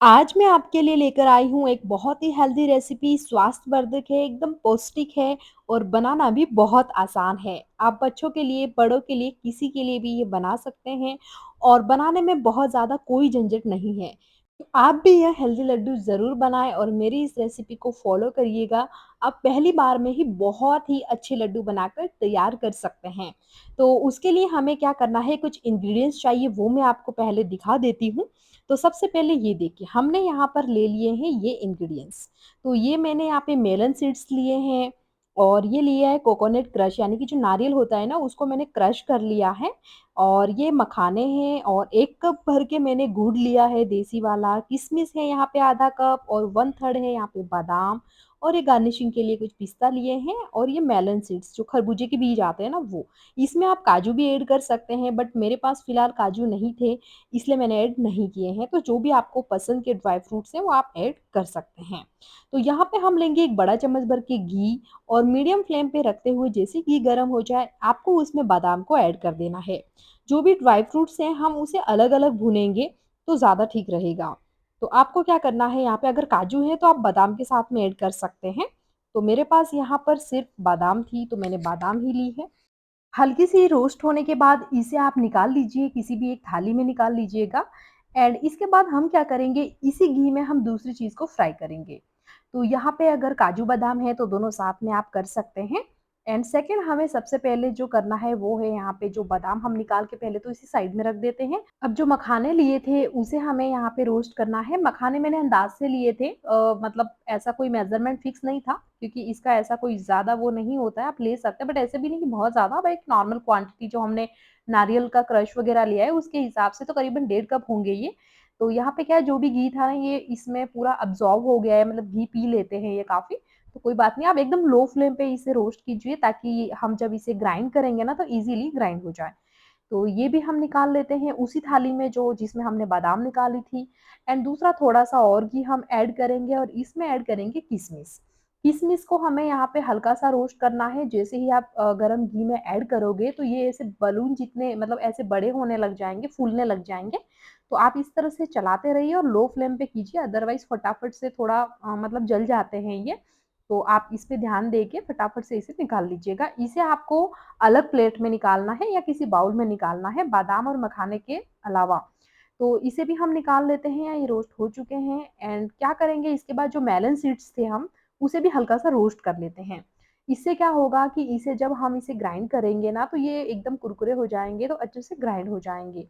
आज मैं आपके लिए लेकर आई हूँ एक बहुत ही हेल्दी रेसिपी, स्वास्थ्यवर्धक है, एकदम पौष्टिक है और बनाना भी बहुत आसान है। आप बच्चों के लिए, बड़ों के लिए, किसी के लिए भी ये बना सकते हैं और बनाने में बहुत ज़्यादा कोई झंझट नहीं है। तो आप भी यह हेल्दी लड्डू ज़रूर बनाएँ और मेरी इस रेसिपी को फ़ॉलो करिएगा। आप पहली बार में ही बहुत ही अच्छे लड्डू बनाकर तैयार कर सकते हैं। तो उसके लिए हमें क्या करना है, कुछ इंग्रीडिएंट्स चाहिए, वो मैं आपको पहले दिखा देती हूँ। तो सबसे पहले ये देखिए, हमने यहाँ पर ले लिए हैं ये इंग्रीडिएंट्स। तो ये मैंने यहाँ पे मेलन सीड्स लिए हैं और ये लिया है कोकोनट क्रश, यानी कि जो नारियल होता है ना, उसको मैंने क्रश कर लिया है। और ये मखाने हैं और 1 कप भर के मैंने गुड़ लिया है देसी वाला, किशमिश है यहाँ पे आधा कप और 1/3 है यहाँ पे बादाम और ये गार्निशिंग के लिए कुछ पिस्ता लिए हैं और ये मेलन सीड्स जो खरबूजे के बीज आते हैं ना वो। इसमें आप काजू भी ऐड कर सकते हैं, बट मेरे पास फिलहाल काजू नहीं थे, इसलिए मैंने ऐड नहीं किए हैं। तो जो भी आपको पसंद के ड्राई फ्रूट्स हैं वो आप ऐड कर सकते हैं। तो यहाँ पे हम लेंगे 1 बड़ा चम्मच भर के घी और मीडियम फ्लेम पे रखते हुए जैसे घी गरम हो जाए, आपको उसमें बादाम को ऐड कर देना है। जो भी ड्राई फ्रूट्स हैं हम उसे अलग-अलग भूनेंगे तो ज़्यादा ठीक रहेगा। तो आपको क्या करना है, यहाँ पे अगर काजू है तो आप बादाम के साथ में ऐड कर सकते हैं। तो मेरे पास यहाँ पर सिर्फ़ बादाम थी तो मैंने बादाम ही ली है। हल्की-सी रोस्ट होने के बाद इसे आप निकाल लीजिए, किसी भी एक थाली में निकाल लीजिएगा एंड इसके बाद हम क्या करेंगे, इसी घी में हम दूसरी चीज़ को फ्राई करेंगे। तो यहाँ पे अगर काजू बादाम है तो दोनों साथ में आप कर सकते हैं एंड सेकंड हमें सबसे पहले जो करना है वो है, यहाँ पे जो बादाम हम निकाल के पहले तो इसे साइड में रख देते हैं। अब जो मखाने लिए थे उसे हमें यहाँ पे रोस्ट करना है। मखाने मैंने अंदाज़ से लिए थे, मतलब ऐसा कोई मेज़रमेंट फिक्स नहीं था क्योंकि इसका ऐसा कोई ज़्यादा वो नहीं होता है, आप ले सकते हैं बट ऐसे भी नहीं कि बहुत ज़्यादा, बट एक नॉर्मल क्वांटिटी जो हमने नारियल का क्रश वग़ैरह लिया है उसके हिसाब से तो करीबन 1.5 कप होंगे ये। तो यहाँ पे क्या है, जो भी घी था ना ये इसमें पूरा अब्ज़ॉर्ब हो गया है, मतलब घी पी लेते हैं ये काफ़ी। तो कोई बात नहीं, आप एकदम लो फ्लेम पे इसे रोस्ट कीजिए ताकि हम जब इसे ग्राइंड करेंगे ना तो ईज़िली ग्राइंड हो जाए। तो ये भी हम निकाल लेते हैं उसी थाली में जो जिसमें हमने बादाम निकाली थी एंड दूसरा थोड़ा-सा और घी हम ऐड करेंगे और इसमें ऐड करेंगे किशमिश। किशमिश को हमें यहाँ पे हल्का-सा रोस्ट करना है, जैसे ही आप गरम घी में ऐड करोगे तो ये ऐसे बलून जितने मतलब ऐसे बड़े होने लग जाएँगे, फूलने लग जाएँगे। तो आप इस तरह से चलाते रहिए और लो फ्लेम पे कीजिए, अदरवाइज़ फटाफट से थोड़ा मतलब जल जाते हैं ये। तो आप इस पे ध्यान देके फटाफट से इसे निकाल लीजिएगा। इसे आपको अलग प्लेट में निकालना है या किसी बाउल में निकालना है, बादाम और मखाने के अलावा। तो इसे भी हम निकाल लेते हैं, ये रोस्ट हो चुके हैं एंड क्या करेंगे इसके बाद, जो मेलन सीड्स थे हम, उसे भी हल्का-सा रोस्ट कर लेते हैं। इससे क्या होगा कि इसे जब हम इसे ग्राइंड करेंगे ना, तो ये एकदम कुरकुरे हो जाएँगे, तो अच्छे से ग्राइंड हो जाएँगे।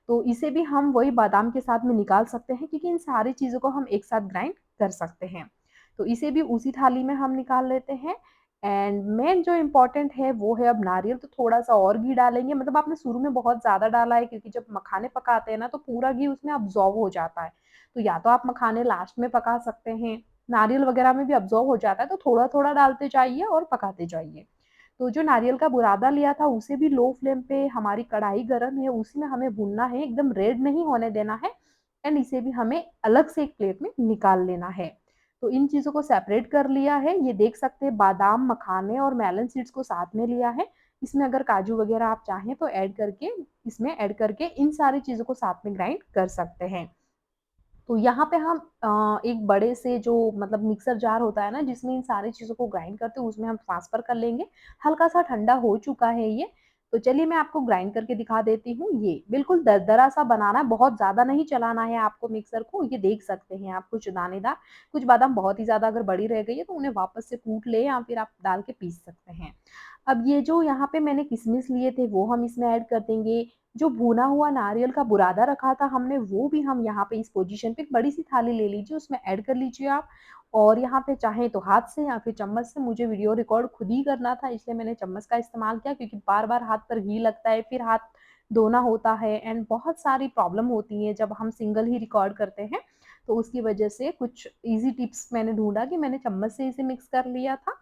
तो इसे भी हम वही बादाम के साथ में निकाल सकते हैं क्योंकि इन सारी चीज़ों को हम एक साथ ग्राइंड कर सकते हैं। तो इसे भी उसी थाली में हम निकाल लेते हैं एंड मेन जो इम्पोर्टेंट है वो है अब नारियल। तो थोड़ा-सा और घी डालेंगे, मतलब आपने शुरू में बहुत ज़्यादा डाला है क्योंकि जब मखाने पकाते हैं ना तो पूरा घी उसमें अब्ज़ॉर्ब हो जाता है। तो या तो आप मखाने लास्ट में पका सकते हैं, नारियल वगैरह में भी अब्ज़ॉर्ब हो जाता है, तो थोड़ा-थोड़ा डालते जाइए और पकाते जाइए। तो जो नारियल का बुरादा लिया था उसे भी लो फ्लेम पे, हमारी कढ़ाई गरम है उसी में हमें भूनना है, एकदम रेड नहीं होने देना है एंड इसे भी हमें अलग से एक प्लेट में निकाल लेना है। तो इन चीज़ों को सेपरेट कर लिया है, ये देख सकते हैं बादाम, मखाने और मेलन सीड्स को साथ में लिया है। इसमें अगर काजू वगैरह आप चाहें तो ऐड करके इन सारी चीज़ों को साथ में ग्राइंड कर सकते हैं। तो यहाँ पे हम एक बड़े से जो मतलब मिक्सर जार होता है ना जिसमें इन सारी चीज़ों को ग्राइंड करते हैं उसमें हम ट्रांसफ़र कर लेंगे। हल्का-सा ठंडा हो चुका है ये, तो चलिए मैं आपको ग्राइंड करके दिखा देती हूँ। ये बिल्कुल दरदरा सा बनाना है, बहुत ज़्यादा नहीं चलाना है आपको मिक्सर को, ये देख सकते हैं आप कुछ दानेदार। कुछ बादाम बहुत ही ज़्यादा अगर बड़ी रह गई है तो उन्हें वापस से कूट लें या फिर आप डाल के पीस सकते हैं। अब ये जो यहाँ पे मैंने किशमिश लिए थे वो हम इसमें ऐड कर देंगे। जो भुना हुआ नारियल का बुरादा रखा था हमने वो भी हम यहाँ पे इस पोजीशन पे, एक बड़ी-सी थाली ले लीजिए उसमें ऐड कर लीजिए आप। और यहाँ पे चाहें तो हाथ से या फिर चम्मच से, मुझे वीडियो रिकॉर्ड खुद ही करना था इसलिए मैंने चम्मच का इस्तेमाल किया क्योंकि बार-बार हाथ पर घी लगता है, फिर हाथ धोना होता है एंड बहुत सारी प्रॉब्लम होती है जब हम सिंगल ही रिकॉर्ड करते हैं। तो उसकी वजह से कुछ ईज़ी टिप्स मैंने ढूँढा कि मैंने चम्मच से इसे मिक्स कर लिया था।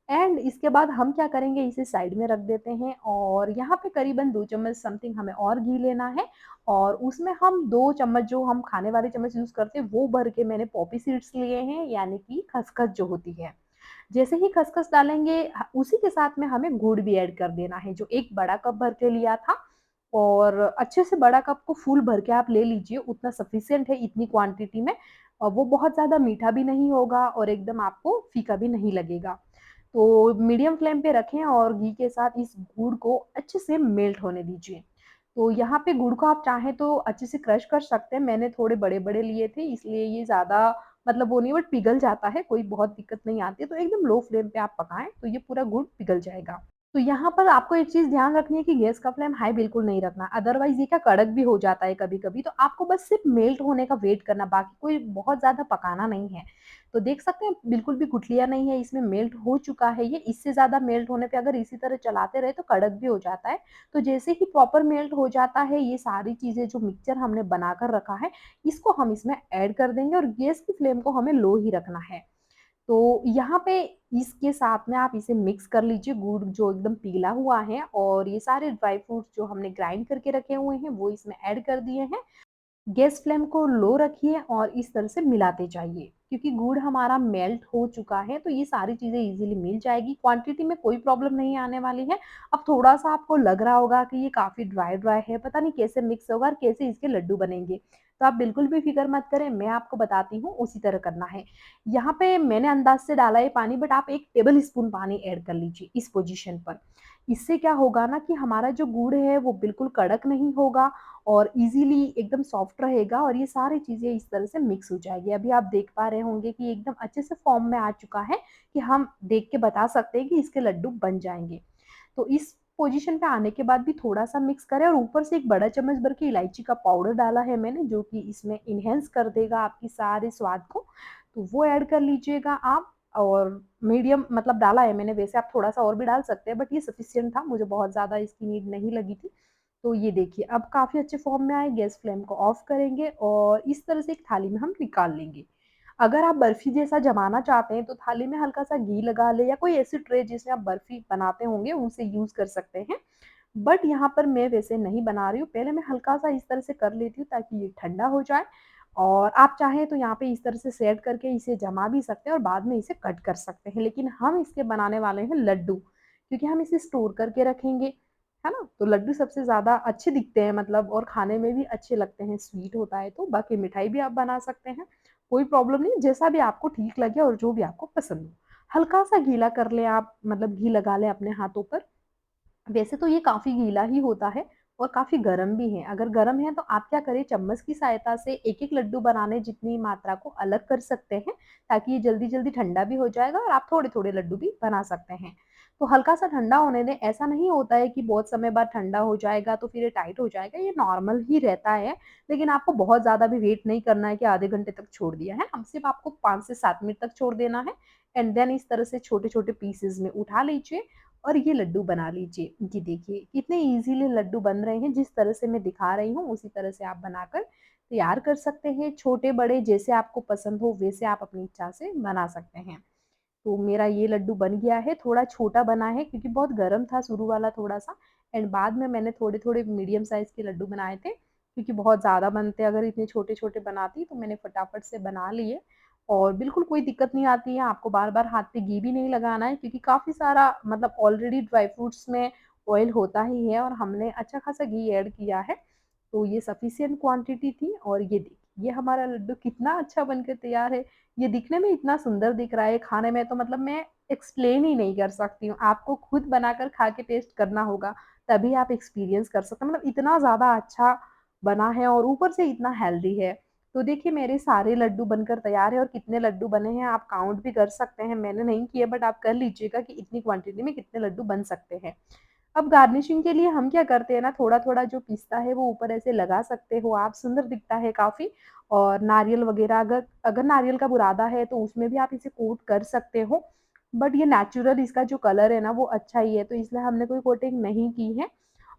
एंड इसके बाद हम क्या करेंगे, इसे साइड में रख देते हैं और यहाँ पे करीबन 2 चम्मच समथिंग हमें और घी लेना है और उसमें हम 2 चम्मच, जो हम खाने वाले चम्मच यूज़ करते हैं वो भर के मैंने पॉपी सीड्स लिए हैं, यानी कि खसखस जो होती है। जैसे ही खसखस डालेंगे उसी के साथ में हमें गुड़ भी ऐड कर देना है, जो 1 बड़ा कप भर के लिया था और अच्छे से बड़ा कप को फुल भर के आप ले लीजिए, उतना सफिशिएंट है इतनी क्वांटिटी में। वो बहुत ज़्यादा मीठा भी नहीं होगा और एकदम आपको फीका भी नहीं लगेगा। तो मीडियम फ्लेम पे रखें और घी के साथ इस गुड़ को अच्छे से मेल्ट होने दीजिए। तो यहाँ पे गुड़ को आप चाहें तो अच्छे से क्रश कर सकते हैं, मैंने थोड़े बड़े-बड़े लिए थे इसलिए ये ज़्यादा मतलब वो नहीं बट पिघल जाता है, कोई बहुत दिक्कत नहीं आती है, तो एकदम लो फ्लेम पे आप पकाएँ, तो ये पूरा गुड़ पिघल जाएगा। तो यहाँ पर आपको एक चीज़ ध्यान रखनी है कि गैस का फ्लेम हाई बिल्कुल नहीं रखना, अदरवाइज़ ये क्या कड़क भी हो जाता है कभी-कभी, तो आपको बस सिर्फ़ मेल्ट होने का वेट करना, बाकी कोई बहुत ज़्यादा पकाना नहीं है। तो देख सकते हैं बिल्कुल भी गुठलियाँ नहीं है, इसमें मेल्ट हो चुका है ये, इससे ज़्यादा मेल्ट होने पे अगर इसी तरह चलाते रहे तो कड़क भी हो जाता है। तो जैसे ही प्रॉपर मेल्ट हो जाता है, ये सारी चीज़ें जो मिक्सचर हमने बनाकर रखा है, इसको हम इसमें ऐड कर देंगे और गैस की फ्लेम को हमें लो ही रखना है। तो यहाँ पे इसके साथ में आप इसे मिक्स कर लीजिए, गुड़ जो एकदम पीला हुआ है और ये सारे ड्राई फ्रूट्स जो हमने ग्राइंड करके रखे हुए हैं, वो इसमें ऐड कर दिए हैं। गैस फ्लेम को लो रखिए और इस तरह से मिलाते जाइए क्योंकि गुड़ हमारा मेल्ट हो चुका है तो ये सारी चीज़ें इजीली मिल जाएगी, क्वांटिटी में कोई प्रॉब्लम नहीं आने वाली है। अब थोड़ा-सा आपको लग रहा होगा कि ये काफ़ी ड्राई-ड्राई है, पता नहीं कैसे मिक्स होगा और कैसे इसके लड्डू बनेंगे। तो आप बिल्कुल भी फ़िक्र मत करें, मैं आपको बताती हूँ उसी तरह करना है। यहाँ पे मैंने अंदाज़ से डाला है पानी बट आप 1 टेबल स्पून पानी ऐड कर लीजिए इस पोज़ीशन पर। इससे क्या होगा ना कि हमारा जो गुड़ है वो बिल्कुल कड़क नहीं होगा और इज़िली एकदम सॉफ्ट रहेगा और ये सारी चीज़ें इस तरह से मिक्स हो जाएगी। अभी आप देख पा रहे होंगे कि एकदम अच्छे से फॉर्म में आ चुका है कि हम देख के बता सकते हैं कि इसके लड्डू बन जाएँगे। तो इस पोज़ीशन पे आने के बाद भी थोड़ा-सा मिक्स करें और ऊपर से 1 बड़ा चम्मच भर के इलायची का पाउडर डाला है मैंने जो कि इसमें एनहांस कर देगा आपकी सारे स्वाद को। तो वो ऐड कर लीजिएगा आप और मीडियम मतलब डाला है मैंने, वैसे आप थोड़ा-सा और भी डाल सकते हैं बट ये सफिशिएंट था, मुझे बहुत ज़्यादा इसकी नीड नहीं लगी थी। तो ये देखिए अब काफ़ी अच्छे फ़ॉर्म में आए, गैस फ्लेम को ऑफ करेंगे और इस तरह से एक थाली में हम निकाल लेंगे। अगर आप बर्फ़ी जैसा जमाना चाहते हैं तो थाली में हल्का-सा घी लगा लें या कोई ऐसी ट्रे जिसमें आप बर्फ़ी बनाते होंगे उसे यूज़ कर सकते हैं। बट यहाँ पर मैं वैसे नहीं बना रही हूँ, पहले मैं हल्का-सा इस तरह से कर लेती हूँ ताकि ये ठंडा हो जाए और आप चाहें तो यहाँ पे इस तरह से सेट करके इसे जमा भी सकते हैं और बाद में इसे कट कर सकते हैं। लेकिन हम इसके बनाने वाले हैं लड्डू, क्योंकि हम इसे स्टोर करके रखेंगे, है ना? तो लड्डू सबसे ज़्यादा अच्छे दिखते हैं मतलब और खाने में भी अच्छे लगते हैं, स्वीट होता है तो। बाकी मिठाई भी आप बना सकते हैं, कोई प्रॉब्लम नहीं, जैसा भी आपको ठीक लगे और जो भी आपको पसंद हो। हल्का-सा गीला कर लें आप मतलब घी लगा लें अपने हाथों पर। वैसे तो ये काफ़ी गीला ही होता है और काफ़ी गरम भी है। अगर गरम है तो आप क्या करें चम्मच की सहायता से एक-एक लड्डू बनाने जितनी मात्रा को अलग कर सकते हैं, ताकि ये जल्दी-जल्दी ठंडा भी हो जाएगा और आप थोड़े-थोड़े लड्डू भी बना सकते हैं। तो हल्का-सा ठंडा होने दें, ऐसा नहीं होता है कि बहुत समय बाद ठंडा हो जाएगा तो फिर ये टाइट हो जाएगा, ये नॉर्मल ही रहता है। लेकिन आपको बहुत ज़्यादा भी वेट नहीं करना है कि आधे घंटे तक छोड़ दिया है, हम सिर्फ़ आपको 5 से 7 मिनट तक छोड़ देना है एंड देन इस तरह से छोटे-छोटे पीसेज़ में उठा लीजिए और ये लड्डू बना लीजिए। ये देखिए कितने ईज़िली लड्डू बन रहे हैं, जिस तरह से मैं दिखा रही हूँ उसी तरह से आप बनाकर तैयार कर सकते हैं। छोटे-बड़े जैसे आपको पसंद हो वैसे आप अपनी इच्छा से बना सकते हैं। तो मेरा ये लड्डू बन गया है, थोड़ा छोटा बना है क्योंकि बहुत गरम था शुरू वाला थोड़ा-सा एंड बाद में मैंने थोड़े-थोड़े मीडियम साइज़ के लड्डू बनाए थे, क्योंकि बहुत ज़्यादा बनते अगर इतने छोटे-छोटे बनाती तो मैंने फटाफट से बना लिए और बिल्कुल कोई दिक्कत नहीं आती है, आपको बार-बार हाथ पे घी भी नहीं लगाना है क्योंकि काफ़ी सारा मतलब ऑलरेडी ड्राई फ्रूट्स में ऑयल होता ही है और हमने अच्छा खासा घी ऐड किया है, तो ये सफिशिएंट क्वांटिटी थी और ये देखिए, ये हमारा लड्डू कितना अच्छा बनकर तैयार है। ये दिखने में इतना सुंदर दिख रहा है, खाने में तो मतलब मैं एक्सप्लेन ही नहीं कर सकती हूँ। आपको खुद बनाकर खा के टेस्ट करना होगा, तभी आप एक्सपीरियंस कर सकते हैं। मतलब इतना ज़्यादा अच्छा बना है और ऊपर से इतना हेल्दी है। तो देखिए मेरे सारे लड्डू बनकर तैयार हैं और कितने लड्डू बने हैं आप काउंट भी कर सकते हैं। मैंने नहीं किए बट आप कर लीजिएगा कि इतनी क्वांटिटी में कितने लड्डू बन सकते हैं। अब गार्निशिंग के लिए हम क्या करते हैं ना, थोड़ा-थोड़ा जो पिस्ता है वो ऊपर ऐसे लगा सकते हो आप, सुंदर दिखता है काफ़ी और नारियल वग़ैरह अगर अगर नारियल का बुरादा है तो उसमें भी आप इसे कोट कर सकते हो। बट ये नेचुरल इसका जो कलर है ना वो अच्छा ही है, तो इसलिए हमने कोई कोटिंग नहीं की है।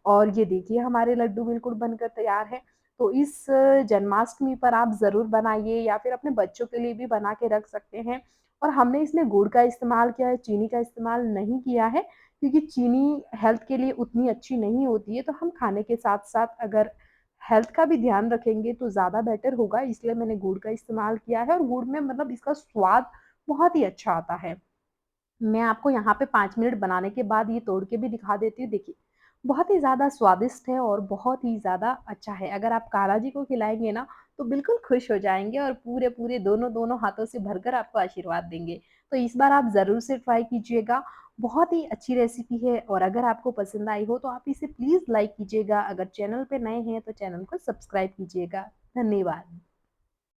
और ये देखिए हमारे लड्डू बिल्कुल बनकर तैयार हैं। तो इस जन्माष्टमी पर आप ज़रूर बनाइए या फिर अपने बच्चों के लिए भी बना के रख सकते हैं। और हमने इसमें गुड़ का इस्तेमाल किया है, चीनी का इस्तेमाल नहीं किया है। क्योंकि चीनी हेल्थ के लिए उतनी अच्छी नहीं होती है, तो हम खाने के साथ-साथ अगर हेल्थ का भी ध्यान रखेंगे तो ज़्यादा बेटर होगा, इसलिए मैंने गुड़ का इस्तेमाल किया है और गुड़ में मतलब इसका स्वाद बहुत ही अच्छा आता है। मैं आपको यहाँ पे 5 मिनट बनाने के बाद ये तोड़ के भी दिखा देती हूँ, देखिए बहुत ही ज़्यादा स्वादिष्ट है और बहुत ही ज़्यादा अच्छा है। अगर आप कान्हा जी को खिलाएँगे ना, तो बिल्कुल खुश हो जाएँगे और पूरे-पूरे दोनों-दोनों हाथों से भरकर आपको आशीर्वाद देंगे। तो इस बार आप ज़रूर से ट्राई कीजिएगा, बहुत ही अच्छी रेसिपी है और अगर आपको पसंद आई हो तो आप इसे प्लीज़ लाइक कीजिएगा। अगर चैनल पे नए हैं तो चैनल को सब्सक्राइब कीजिएगा। धन्यवाद।